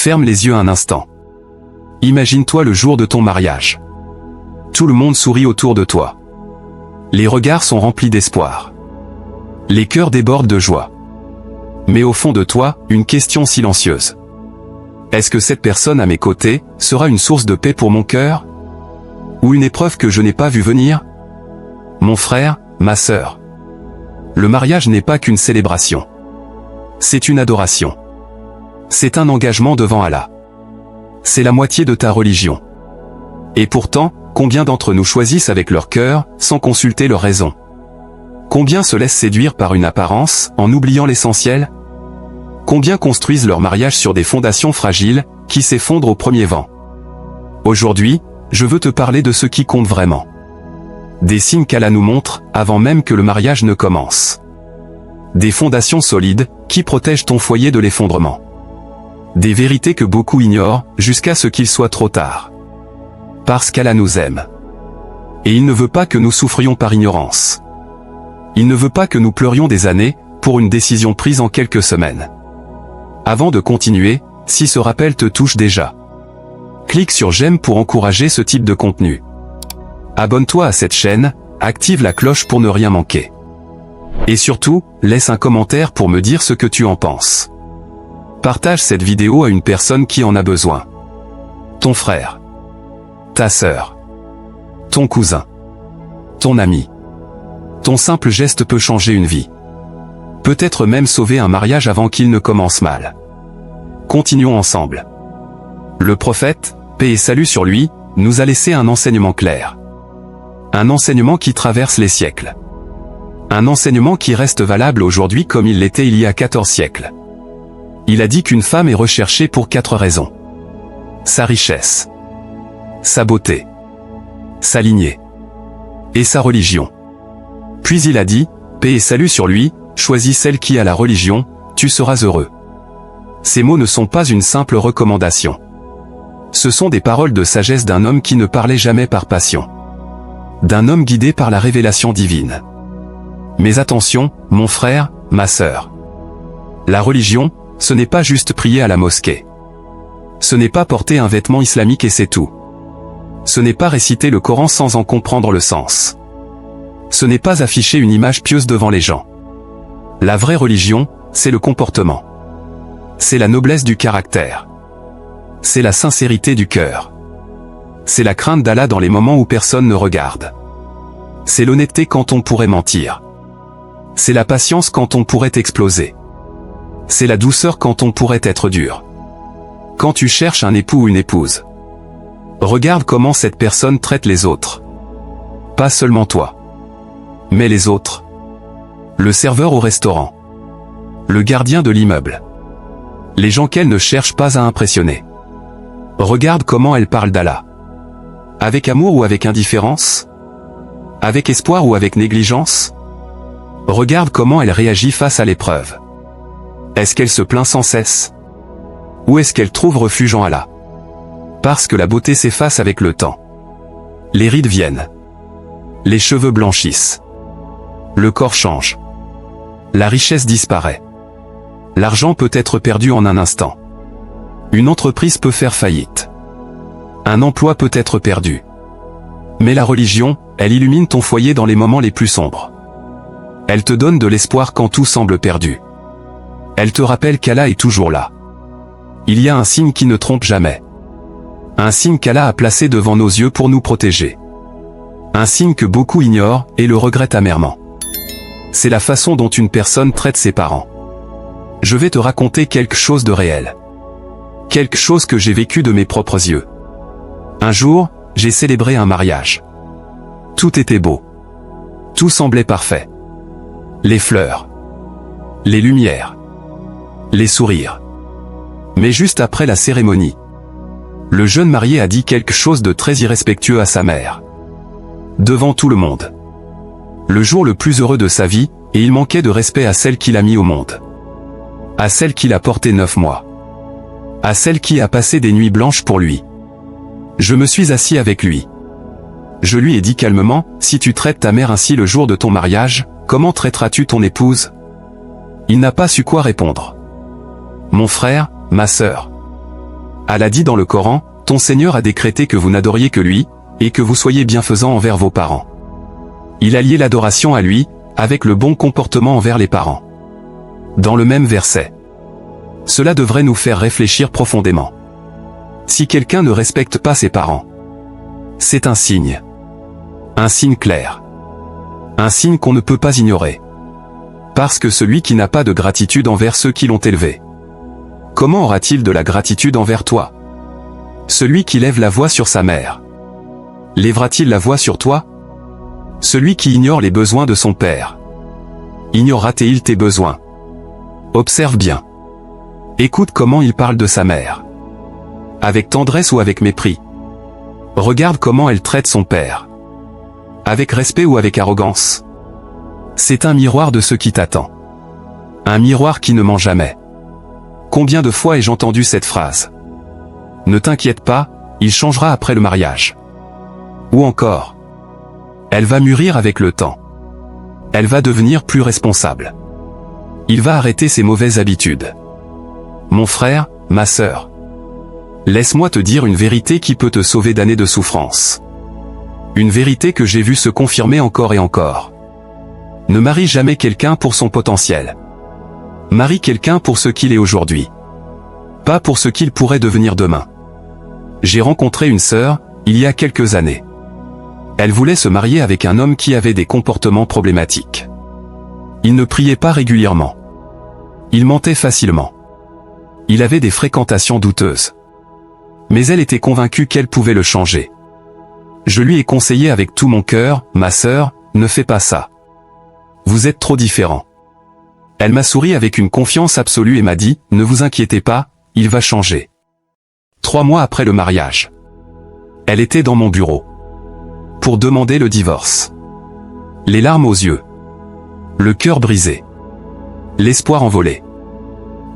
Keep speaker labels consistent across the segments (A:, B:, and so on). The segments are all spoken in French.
A: Ferme les yeux un instant. Imagine-toi le jour de ton mariage. Tout le monde sourit autour de toi. Les regards sont remplis d'espoir. Les cœurs débordent de joie. Mais au fond de toi, une question silencieuse. Est-ce que cette personne à mes côtés sera une source de paix pour mon cœur? Ou une épreuve que je n'ai pas vue venir? Mon frère, ma sœur. Le mariage n'est pas qu'une célébration. C'est une adoration. C'est un engagement devant Allah. C'est la moitié de ta religion. Et pourtant, combien d'entre nous choisissent avec leur cœur, sans consulter leur raison? Combien se laissent séduire par une apparence, en oubliant l'essentiel? Combien construisent leur mariage sur des fondations fragiles, qui s'effondrent au premier vent? Aujourd'hui, je veux te parler de ce qui compte vraiment. Des signes qu'Allah nous montre, avant même que le mariage ne commence. Des fondations solides, qui protègent ton foyer de l'effondrement. Des vérités que beaucoup ignorent, jusqu'à ce qu'il soit trop tard. Parce qu'Allah nous aime. Et il ne veut pas que nous souffrions par ignorance. Il ne veut pas que nous pleurions des années, pour une décision prise en quelques semaines. Avant de continuer, si ce rappel te touche déjà, clique sur j'aime pour encourager ce type de contenu. Abonne-toi à cette chaîne, active la cloche pour ne rien manquer. Et surtout, laisse un commentaire pour me dire ce que tu en penses. Partage cette vidéo à une personne qui en a besoin. Ton frère, ta sœur, ton cousin, ton ami. Ton simple geste peut changer une vie. Peut-être même sauver un mariage avant qu'il ne commence mal. Continuons ensemble. Le prophète, paix et salut sur lui, nous a laissé un enseignement clair. Un enseignement qui traverse les siècles. Un enseignement qui reste valable aujourd'hui comme il l'était il y a 14 siècles. Il a dit qu'une femme est recherchée pour 4 raisons. Sa richesse, sa beauté, sa lignée et sa religion. Puis il a dit, paix et salut sur lui, choisis celle qui a la religion, tu seras heureux. Ces mots ne sont pas une simple recommandation. Ce sont des paroles de sagesse d'un homme qui ne parlait jamais par passion. D'un homme guidé par la révélation divine. Mais attention, mon frère, ma sœur. La religion, ce n'est pas juste prier à la mosquée. Ce n'est pas porter un vêtement islamique et c'est tout. Ce n'est pas réciter le Coran sans en comprendre le sens. Ce n'est pas afficher une image pieuse devant les gens. La vraie religion, c'est le comportement. C'est la noblesse du caractère. C'est la sincérité du cœur. C'est la crainte d'Allah dans les moments où personne ne regarde. C'est l'honnêteté quand on pourrait mentir. C'est la patience quand on pourrait exploser. C'est la douceur quand on pourrait être dur. Quand tu cherches un époux ou une épouse, regarde comment cette personne traite les autres. Pas seulement toi, mais les autres. Le serveur au restaurant. Le gardien de l'immeuble. Les gens qu'elle ne cherche pas à impressionner. Regarde comment elle parle d'Allah. Avec amour ou avec indifférence? Avec espoir ou avec négligence? Regarde comment elle réagit face à l'épreuve. Est-ce qu'elle se plaint sans cesse? Ou est-ce qu'elle trouve refuge en Allah? Parce que la beauté s'efface avec le temps. Les rides viennent. Les cheveux blanchissent. Le corps change. La richesse disparaît. L'argent peut être perdu en un instant. Une entreprise peut faire faillite. Un emploi peut être perdu. Mais la religion, elle illumine ton foyer dans les moments les plus sombres. Elle te donne de l'espoir quand tout semble perdu. Elle te rappelle qu'Allah est toujours là. Il y a un signe qui ne trompe jamais. Un signe qu'Allah a placé devant nos yeux pour nous protéger. Un signe que beaucoup ignorent et le regrettent amèrement. C'est la façon dont une personne traite ses parents. Je vais te raconter quelque chose de réel. Quelque chose que j'ai vécu de mes propres yeux. Un jour, j'ai célébré un mariage. Tout était beau. Tout semblait parfait. Les fleurs. Les lumières. Les sourires. Mais juste après la cérémonie, le jeune marié a dit quelque chose de très irrespectueux à sa mère. Devant tout le monde. Le jour le plus heureux de sa vie, et il manquait de respect à celle qu'il a mis au monde. À celle qu'il a portée 9 mois. À celle qui a passé des nuits blanches pour lui. Je me suis assis avec lui. Je lui ai dit calmement, si tu traites ta mère ainsi le jour de ton mariage, comment traiteras-tu ton épouse? Il n'a pas su quoi répondre. Mon frère, ma sœur. Allah dit dans le Coran, ton Seigneur a décrété que vous n'adoriez que lui, et que vous soyez bienfaisants envers vos parents. Il a lié l'adoration à lui, avec le bon comportement envers les parents. Dans le même verset. Cela devrait nous faire réfléchir profondément. Si quelqu'un ne respecte pas ses parents, c'est un signe. Un signe clair. Un signe qu'on ne peut pas ignorer. Parce que celui qui n'a pas de gratitude envers ceux qui l'ont élevé, comment aura-t-il de la gratitude envers toi? Celui qui lève la voix sur sa mère, lèvera-t-il la voix sur toi? Celui qui ignore les besoins de son père, ignorera-t-il tes besoins? Observe bien. Écoute comment il parle de sa mère. Avec tendresse ou avec mépris. Regarde comment elle traite son père. Avec respect ou avec arrogance. C'est un miroir de ce qui t'attend. Un miroir qui ne ment jamais. Combien de fois ai-je entendu cette phrase? Ne t'inquiète pas, il changera après le mariage. Ou encore, elle va mûrir avec le temps. Elle va devenir plus responsable. Il va arrêter ses mauvaises habitudes. Mon frère, ma sœur. Laisse-moi te dire une vérité qui peut te sauver d'années de souffrance. Une vérité que j'ai vue se confirmer encore et encore. Ne marie jamais quelqu'un pour son potentiel. Marie quelqu'un pour ce qu'il est aujourd'hui. Pas pour ce qu'il pourrait devenir demain. J'ai rencontré une sœur, il y a quelques années. Elle voulait se marier avec un homme qui avait des comportements problématiques. Il ne priait pas régulièrement. Il mentait facilement. Il avait des fréquentations douteuses. Mais elle était convaincue qu'elle pouvait le changer. Je lui ai conseillé avec tout mon cœur, ma sœur, ne fais pas ça. Vous êtes trop différents. Elle m'a souri avec une confiance absolue et m'a dit, ne vous inquiétez pas, il va changer. 3 mois après le mariage. Elle était dans mon bureau. Pour demander le divorce. Les larmes aux yeux. Le cœur brisé. L'espoir envolé.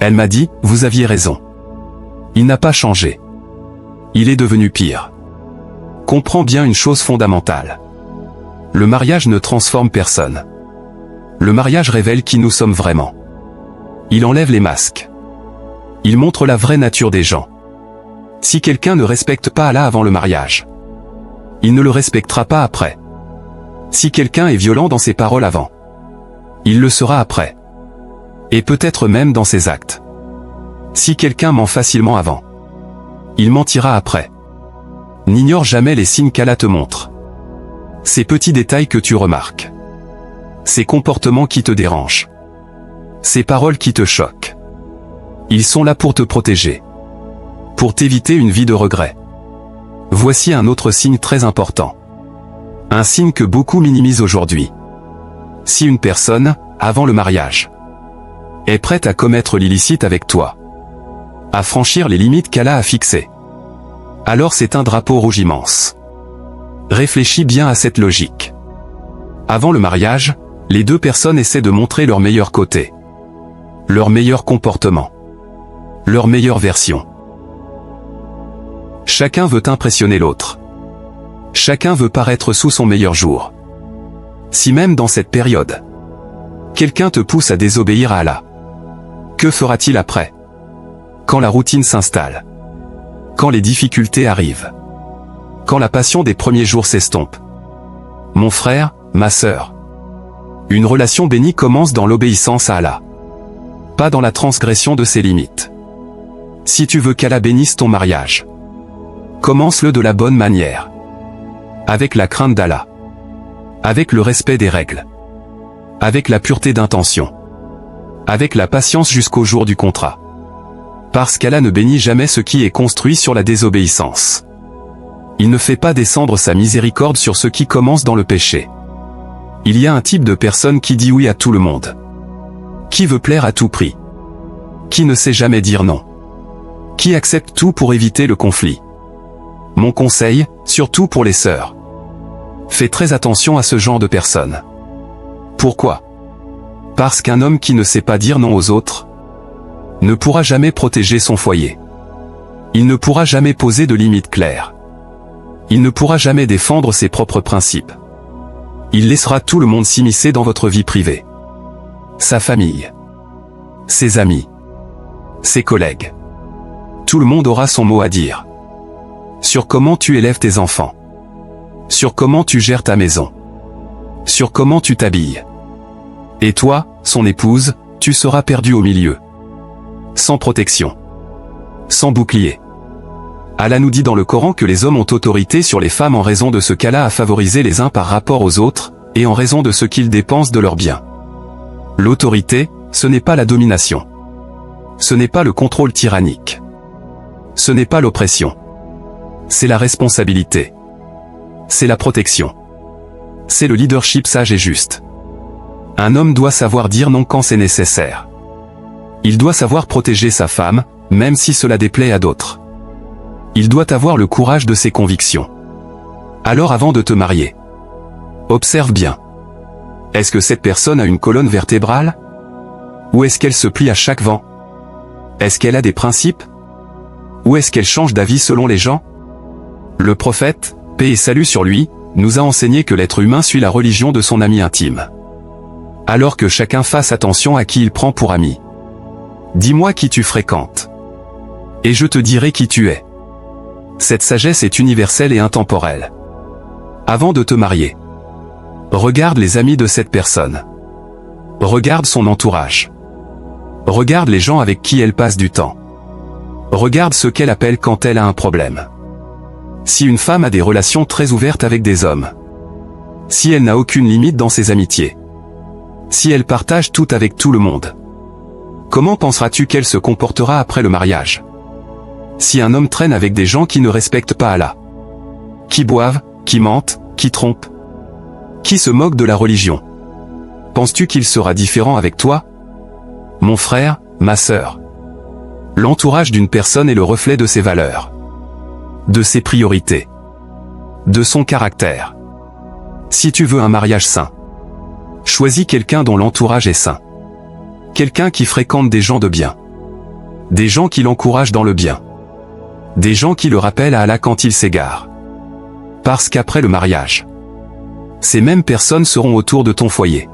A: Elle m'a dit, vous aviez raison. Il n'a pas changé. Il est devenu pire. Comprends bien une chose fondamentale. Le mariage ne transforme personne. Le mariage révèle qui nous sommes vraiment. Il enlève les masques. Il montre la vraie nature des gens. Si quelqu'un ne respecte pas Allah avant le mariage, il ne le respectera pas après. Si quelqu'un est violent dans ses paroles avant, il le sera après. Et peut-être même dans ses actes. Si quelqu'un ment facilement avant, il mentira après. N'ignore jamais les signes qu'Allah te montre. Ces petits détails que tu remarques. Ces comportements qui te dérangent. Ces paroles qui te choquent. Ils sont là pour te protéger. Pour t'éviter une vie de regret. Voici un autre signe très important. Un signe que beaucoup minimisent aujourd'hui. Si une personne, avant le mariage, est prête à commettre l'illicite avec toi, à franchir les limites qu'Allah a fixées, alors c'est un drapeau rouge immense. Réfléchis bien à cette logique. Avant le mariage, les deux personnes essaient de montrer leur meilleur côté, leur meilleur comportement, leur meilleure version. Chacun veut impressionner l'autre. Chacun veut paraître sous son meilleur jour. Si même dans cette période, quelqu'un te pousse à désobéir à Allah, que fera-t-il après? Quand la routine s'installe, quand les difficultés arrivent, quand la passion des premiers jours s'estompe. Mon frère, ma sœur, une relation bénie commence dans l'obéissance à Allah, pas dans la transgression de ses limites. Si tu veux qu'Allah bénisse ton mariage, commence-le de la bonne manière, avec la crainte d'Allah, avec le respect des règles, avec la pureté d'intention, avec la patience jusqu'au jour du contrat. Parce qu'Allah ne bénit jamais ce qui est construit sur la désobéissance. Il ne fait pas descendre sa miséricorde sur ceux qui commencent dans le péché. Il y a un type de personne qui dit oui à tout le monde. Qui veut plaire à tout prix. Qui ne sait jamais dire non. Qui accepte tout pour éviter le conflit. Mon conseil, surtout pour les sœurs. Fais très attention à ce genre de personnes. Pourquoi? Parce qu'un homme qui ne sait pas dire non aux autres ne pourra jamais protéger son foyer. Il ne pourra jamais poser de limites claires. Il ne pourra jamais défendre ses propres principes. Il laissera tout le monde s'immiscer dans votre vie privée. Sa famille. Ses amis. Ses collègues. Tout le monde aura son mot à dire. Sur comment tu élèves tes enfants. Sur comment tu gères ta maison. Sur comment tu t'habilles. Et toi, son épouse, tu seras perdu au milieu. Sans protection. Sans bouclier. Allah nous dit dans le Coran que les hommes ont autorité sur les femmes en raison de ce qu'Allah a favorisé les uns par rapport aux autres, et en raison de ce qu'ils dépensent de leurs biens. L'autorité, ce n'est pas la domination. Ce n'est pas le contrôle tyrannique. Ce n'est pas l'oppression. C'est la responsabilité. C'est la protection. C'est le leadership sage et juste. Un homme doit savoir dire non quand c'est nécessaire. Il doit savoir protéger sa femme, même si cela déplaît à d'autres. Il doit avoir le courage de ses convictions. Alors avant de te marier, observe bien. Est-ce que cette personne a une colonne vertébrale? Ou est-ce qu'elle se plie à chaque vent? Est-ce qu'elle a des principes? Ou est-ce qu'elle change d'avis selon les gens? Le prophète, paix et salut sur lui, nous a enseigné que l'être humain suit la religion de son ami intime. Alors que chacun fasse attention à qui il prend pour ami. Dis-moi qui tu fréquentes. Et je te dirai qui tu es. Cette sagesse est universelle et intemporelle. Avant de te marier, regarde les amis de cette personne. Regarde son entourage. Regarde les gens avec qui elle passe du temps. Regarde ce qu'elle appelle quand elle a un problème. Si une femme a des relations très ouvertes avec des hommes. Si elle n'a aucune limite dans ses amitiés. Si elle partage tout avec tout le monde. Comment penseras-tu qu'elle se comportera après le mariage? Si un homme traîne avec des gens qui ne respectent pas Allah. Qui boivent, qui mentent, qui trompent. Qui se moquent de la religion. Penses-tu qu'il sera différent avec toi? Mon frère, ma sœur. L'entourage d'une personne est le reflet de ses valeurs. De ses priorités. De son caractère. Si tu veux un mariage sain, choisis quelqu'un dont l'entourage est sain. Quelqu'un qui fréquente des gens de bien. Des gens qui l'encouragent dans le bien. Des gens qui le rappellent à Allah quand il s'égare. Parce qu'après le mariage, ces mêmes personnes seront autour de ton foyer.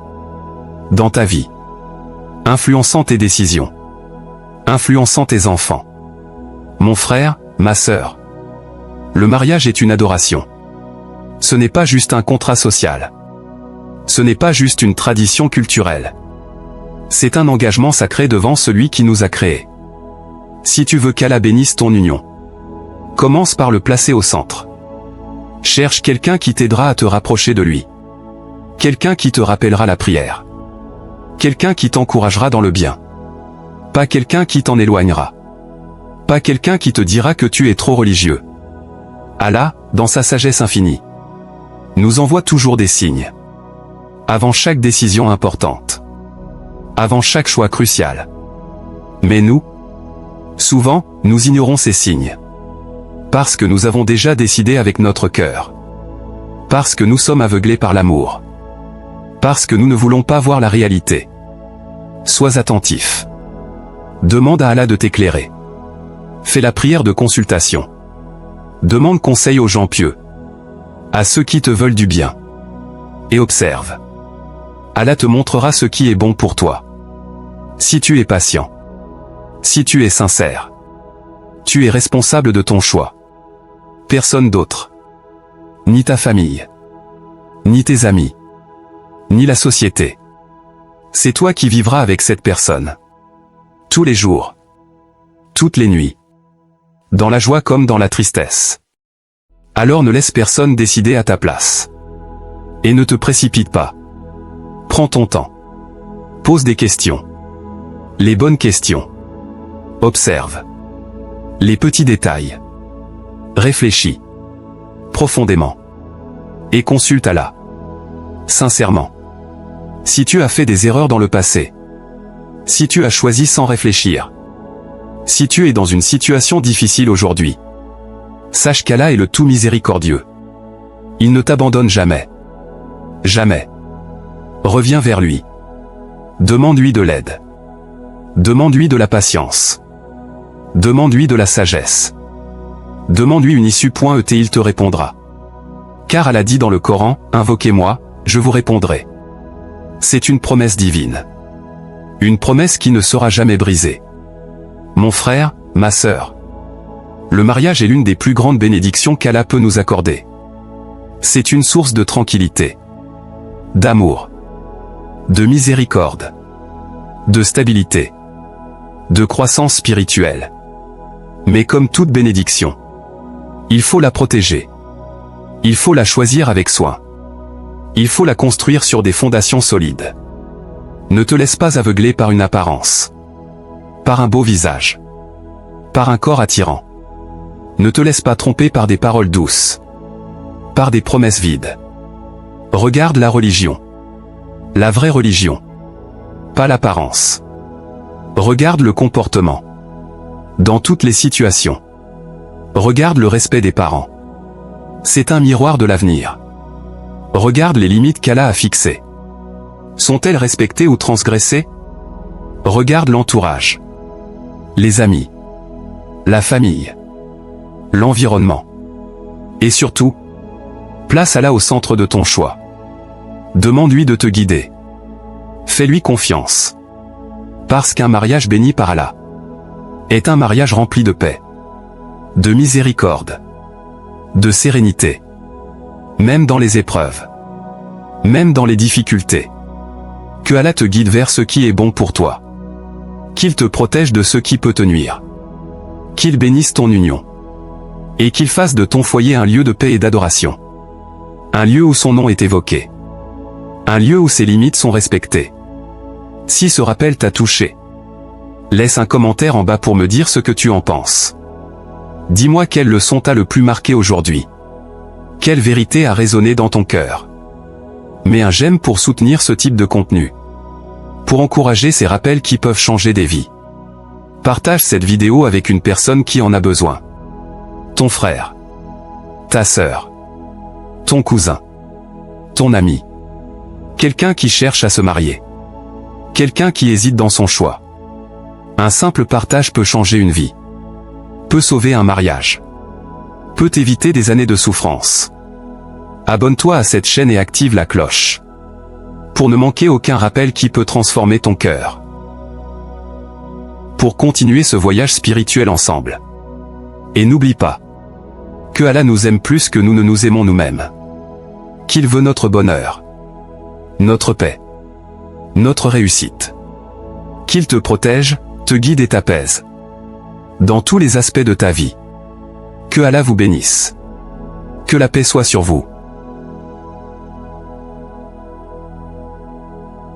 A: Dans ta vie. Influençant tes décisions. Influençant tes enfants. Mon frère, ma sœur. Le mariage est une adoration. Ce n'est pas juste un contrat social. Ce n'est pas juste une tradition culturelle. C'est un engagement sacré devant celui qui nous a créés. Si tu veux qu'Allah bénisse ton union, commence par le placer au centre. Cherche quelqu'un qui t'aidera à te rapprocher de lui. Quelqu'un qui te rappellera la prière. Quelqu'un qui t'encouragera dans le bien. Pas quelqu'un qui t'en éloignera. Pas quelqu'un qui te dira que tu es trop religieux. Allah, dans sa sagesse infinie, nous envoie toujours des signes. Avant chaque décision importante. Avant chaque choix crucial. Mais nous, souvent, nous ignorons ces signes. Parce que nous avons déjà décidé avec notre cœur. Parce que nous sommes aveuglés par l'amour. Parce que nous ne voulons pas voir la réalité. Sois attentif. Demande à Allah de t'éclairer. Fais la prière de consultation. Demande conseil aux gens pieux. À ceux qui te veulent du bien. Et observe. Allah te montrera ce qui est bon pour toi. Si tu es patient. Si tu es sincère. Tu es responsable de ton choix. Personne d'autre. Ni ta famille. Ni tes amis. Ni la société. C'est toi qui vivras avec cette personne. Tous les jours. Toutes les nuits. Dans la joie comme dans la tristesse. Alors ne laisse personne décider à ta place. Et ne te précipite pas. Prends ton temps. Pose des questions. Les bonnes questions. Observe. Les petits détails. Réfléchis. Profondément. Et consulte Allah. Sincèrement. Si tu as fait des erreurs dans le passé. Si tu as choisi sans réfléchir. Si tu es dans une situation difficile aujourd'hui. Sache qu'Allah est le tout miséricordieux. Il ne t'abandonne jamais. Jamais. Reviens vers lui. Demande-lui de l'aide. Demande-lui de la patience. Demande-lui de la sagesse. Demande-lui une issue. Il te répondra. Car Allah dit dans le Coran, invoquez-moi, je vous répondrai. C'est une promesse divine. Une promesse qui ne sera jamais brisée. Mon frère, ma sœur. Le mariage est l'une des plus grandes bénédictions qu'Allah peut nous accorder. C'est une source de tranquillité, d'amour, de miséricorde, de stabilité, de croissance spirituelle. Mais comme toute bénédiction, il faut la protéger. Il faut la choisir avec soin. Il faut la construire sur des fondations solides. Ne te laisse pas aveugler par une apparence, par un beau visage, par un corps attirant. Ne te laisse pas tromper par des paroles douces, par des promesses vides. Regarde la religion. La vraie religion. Pas l'apparence. Regarde le comportement. Dans toutes les situations. Regarde le respect des parents. C'est un miroir de l'avenir. Regarde les limites qu'Allah a fixées. Sont-elles respectées ou transgressées? Regarde l'entourage. Les amis. La famille. L'environnement. Et surtout, place Allah au centre de ton choix. Demande-lui de te guider. Fais-lui confiance. Parce qu'un mariage béni par Allah est un mariage rempli de paix, de miséricorde, de sérénité. Même dans les épreuves, même dans les difficultés. Que Allah te guide vers ce qui est bon pour toi. Qu'il te protège de ce qui peut te nuire. Qu'il bénisse ton union. Et qu'il fasse de ton foyer un lieu de paix et d'adoration. Un lieu où son nom est évoqué. Un lieu où ses limites sont respectées. Si ce rappel t'a touché, laisse un commentaire en bas pour me dire ce que tu en penses. Dis-moi quelle leçon t'a le plus marqué aujourd'hui. Quelle vérité a résonné dans ton cœur. Mets un j'aime pour soutenir ce type de contenu. Pour encourager ces rappels qui peuvent changer des vies. Partage cette vidéo avec une personne qui en a besoin. Ton frère, ta sœur, ton cousin, ton ami, quelqu'un qui cherche à se marier, quelqu'un qui hésite dans son choix. Un simple partage peut changer une vie, peut sauver un mariage, peut éviter des années de souffrance. Abonne-toi à cette chaîne et active la cloche, pour ne manquer aucun rappel qui peut transformer ton cœur. Pour continuer ce voyage spirituel ensemble. Et n'oublie pas que Allah nous aime plus que nous ne nous aimons nous-mêmes. Qu'il veut notre bonheur, notre paix, notre réussite. Qu'il te protège, te guide et t'apaise. Dans tous les aspects de ta vie. Que Allah vous bénisse. Que la paix soit sur vous.